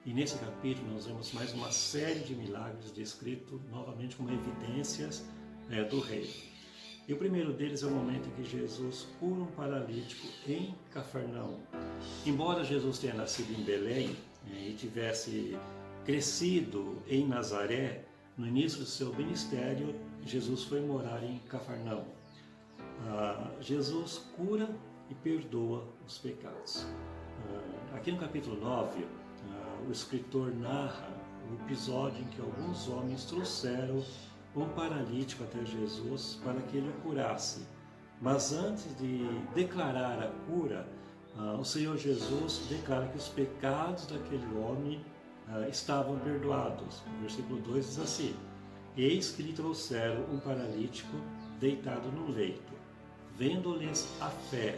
E nesse capítulo nós vemos mais uma série de milagres descritos novamente como evidências do reino. E o primeiro deles é o momento em que Jesus cura um paralítico em Cafarnaum. Embora Jesus tenha nascido em Belém e tivesse crescido em Nazaré, no início do seu ministério, Jesus foi morar em Cafarnaum. Jesus cura e perdoa os pecados. Aqui no capítulo 9, o escritor narra o episódio em que alguns homens trouxeram um paralítico até Jesus para que ele o curasse. Mas antes de declarar a cura, o Senhor Jesus declara que os pecados daquele homem estavam perdoados. O versículo 2 diz assim: eis que lhe trouxeram um paralítico deitado no leito. Vendo-lhes a fé,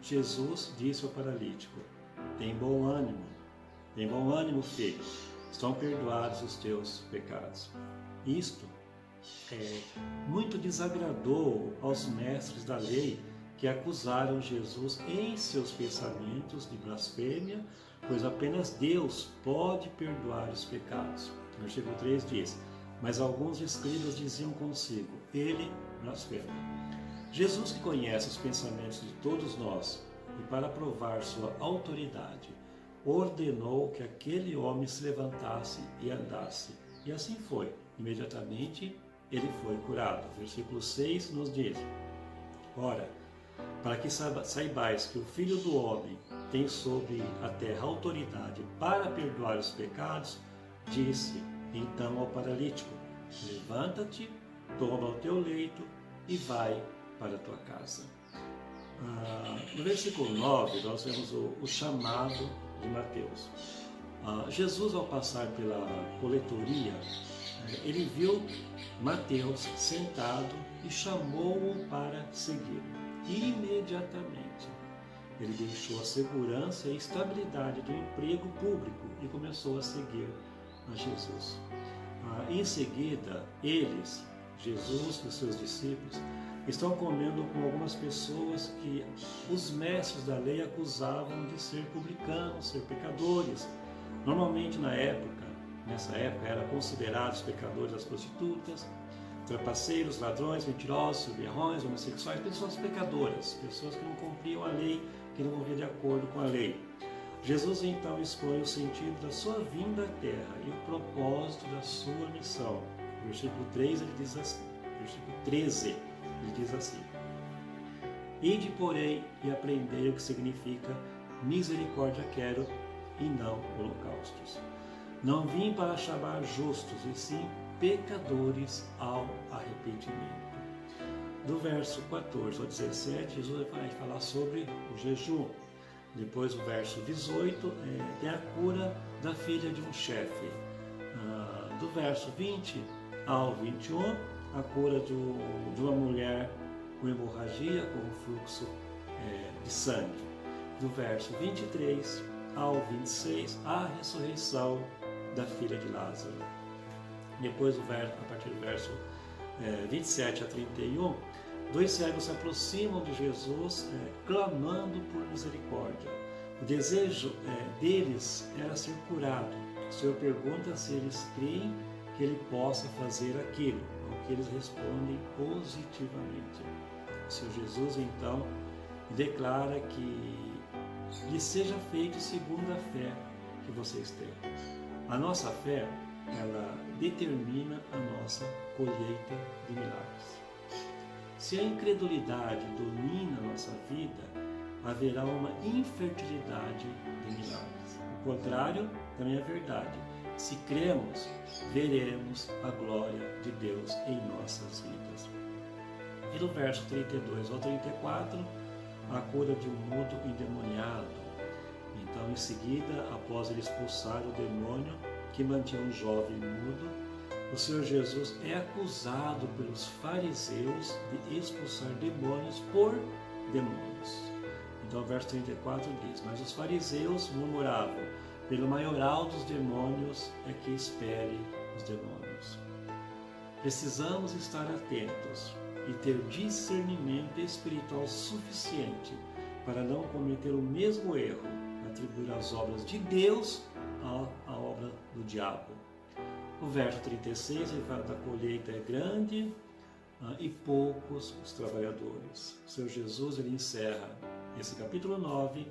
Jesus disse ao paralítico: tem bom ânimo, filho, estão perdoados os teus pecados. Isto muito desagradou aos mestres da lei, que acusaram Jesus em seus pensamentos de blasfêmia, pois apenas Deus pode perdoar os pecados. O versículo 3 diz: mas alguns escribas diziam consigo: ele blasfema. Jesus, que conhece os pensamentos de todos nós, e para provar sua autoridade, ordenou que aquele homem se levantasse e andasse. E assim foi. Imediatamente ele foi curado. Versículo 6 nos diz: ora, para que saibais que o Filho do Homem tem sobre a terra autoridade para perdoar os pecados, disse então ao paralítico: levanta-te, toma o teu leito e vai para a tua casa. No versículo 9, nós vemos o chamado de Mateus. Jesus, ao passar pela coletoria, ele viu Mateus sentado e chamou-o para seguir. Imediatamente, ele deixou a segurança e estabilidade do emprego público e começou a seguir a Jesus. Em seguida, Jesus e os seus discípulos, estão comendo com algumas pessoas que os mestres da lei acusavam de ser publicanos, ser pecadores. Normalmente nessa época, eram considerados pecadores as prostitutas, trapaceiros, ladrões, mentirosos, beberrões, homossexuais, pessoas pecadoras, pessoas que não cumpriam a lei, que não viviam de acordo com a lei. Jesus então expõe o sentido da sua vinda à terra e o propósito da sua missão. No versículo 3 ele diz assim, versículo 13, ele diz assim: ide, porém, e aprendei o que significa misericórdia quero e não holocaustos. Não vim para chamar justos, e sim pecadores ao arrependimento. Do verso 14 ao 17, Jesus vai falar sobre o jejum. Depois, o verso 18, tem a cura da filha de um chefe. Do verso 20 ao 21, a cura de uma mulher com hemorragia, com fluxo de sangue. Do verso 23 ao 26, a ressurreição da filha de Lázaro. Depois, a partir do verso 27 a 31, dois cegos se aproximam de Jesus clamando por misericórdia. O desejo deles era ser curado. O Senhor pergunta se eles creem que Ele possa fazer aquilo, ao que eles respondem positivamente. O Senhor Jesus, então, declara que lhe seja feito segundo a fé que vocês têm. A nossa fé, ela determina a nossa colheita de milagres. Se a incredulidade domina a nossa vida, haverá uma infertilidade de milagres. O contrário também é verdade. Se cremos, veremos a glória de Deus em nossas vidas. E no verso 32 ao 34, a cura de um mudo endemoniado. Então, em seguida, após ele expulsar o demônio que mantinha um jovem mudo, o Senhor Jesus é acusado pelos fariseus de expulsar demônios por demônios. Então o verso 34 diz: mas os fariseus murmuravam: pelo maioral dos demônios é que espere os demônios. Precisamos estar atentos e ter discernimento espiritual suficiente para não cometer o mesmo erro, atribuir as obras de Deus do diabo. O verso 36, ele fala da colheita é grande e poucos os trabalhadores. O Senhor Jesus, ele encerra esse capítulo 9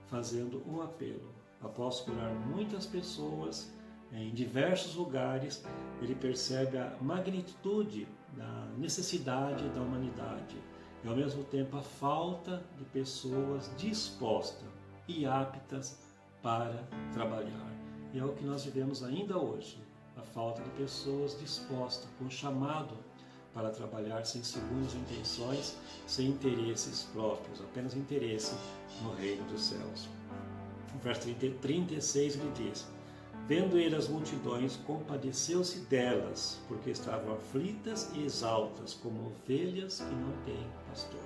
fazendo um apelo. Após curar muitas pessoas em diversos lugares, ele percebe a magnitude da necessidade da humanidade e ao mesmo tempo a falta de pessoas dispostas e aptas para trabalhar. E é o que nós vivemos ainda hoje, a falta de pessoas dispostas, com chamado para trabalhar sem segundas intenções, sem interesses próprios, apenas interesse no reino dos céus. No verso 36 ele diz: vendo ele as multidões, compadeceu-se delas, porque estavam aflitas e exaltas, como ovelhas que não têm pastor.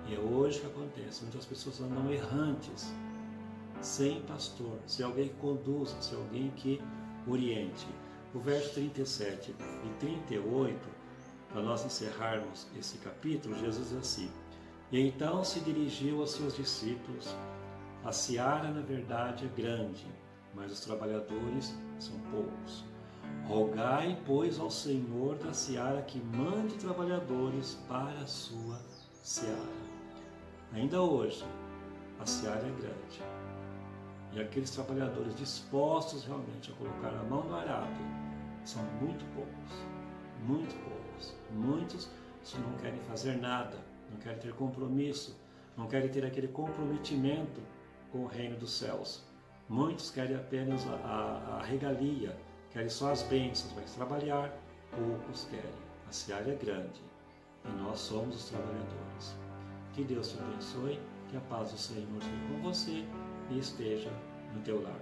E é hoje que acontece, muitas pessoas andam errantes, sem pastor, sem alguém que conduza, sem alguém que oriente. O verso 37 e 38, para nós encerrarmos esse capítulo, Jesus diz assim: e então se dirigiu aos seus discípulos: a seara, na verdade, é grande, mas os trabalhadores são poucos. Rogai, pois, ao Senhor da seara que mande trabalhadores para a sua seara. Ainda hoje, a seara é grande. E aqueles trabalhadores dispostos realmente a colocar a mão no arado são muito poucos, muito poucos. Muitos não querem fazer nada, não querem ter compromisso, não querem ter aquele comprometimento com o reino dos céus. Muitos querem apenas a regalia, querem só as bênçãos, mas trabalhar poucos querem. A seara é grande e nós somos os trabalhadores. Que Deus te abençoe, que a paz do Senhor esteja com você e esteja no teu lar.